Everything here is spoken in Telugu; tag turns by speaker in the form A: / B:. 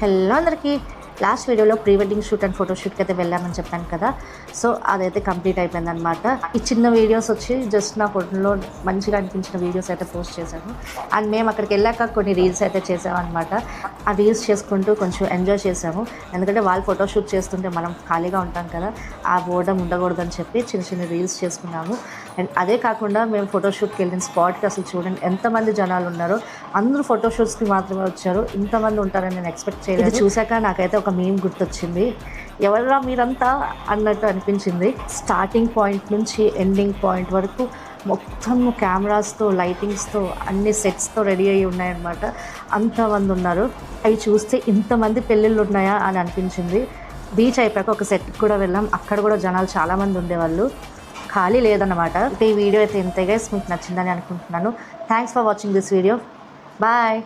A: హలో అందరికీ, లాస్ట్ వీడియోలో ప్రీ వెడ్డింగ్ షూట్ అండ్ ఫోటోషూట్కి అయితే వెళ్ళామని చెప్పాను కదా. సో అదైతే కంప్లీట్ అయిపోయిందనమాట. ఈ చిన్న వీడియోస్ వచ్చి జస్ట్ నా ఫోటోలో మంచిగా అనిపించిన వీడియోస్ అయితే పోస్ట్ చేశాను. అండ్ మేము అక్కడికి వెళ్ళాక కొన్ని రీల్స్ అయితే చేసామన్నమాట. ఆ రీల్స్ చేసుకుంటూ కొంచెం ఎంజాయ్ చేసాము. ఎందుకంటే వాళ్ళు ఫోటోషూట్ చేస్తుంటే మనం ఖాళీగా ఉంటాం కదా, ఆ బోర్డం ఉండకూడదని చెప్పి చిన్న చిన్న రీల్స్ చేసుకున్నాము. అండ్ అదే కాకుండా మేము ఫోటోషూట్కి వెళ్ళిన స్పాట్కి అసలు చూడండి ఎంతమంది జనాలు ఉన్నారో. అందరూ ఫోటోషూట్స్కి మాత్రమే వచ్చారు, ఇంతమంది ఉంటారని నేను ఎక్స్పెక్ట్ చేయలేదు. చూశాక నాకైతే ఒక మీమ్ గుర్తొచ్చింది, ఎవరా మీరంతా అన్నట్టు అనిపించింది. స్టార్టింగ్ పాయింట్ నుంచి ఎండింగ్ పాయింట్ వరకు మొత్తం కెమెరాస్తో, లైటింగ్స్తో, అన్ని సెట్స్తో రెడీ అయ్యి ఉన్నాయన్నమాట. అంతమంది ఉన్నారు. అవి చూస్తే ఇంతమంది పెళ్ళిళ్ళు ఉన్నాయా అని అనిపించింది. బీచ్ అయిపోయాక ఒక సెట్కి కూడా వెళ్ళాం, అక్కడ కూడా జనాలు చాలామంది ఉండేవాళ్ళు, ఖాళీ లేదన్నమాట. ఈ వీడియో అయితే ఇంతే గైస్, మీకు నచ్చిందని అనుకుంటున్నాను. Thanks for watching this video. Bye.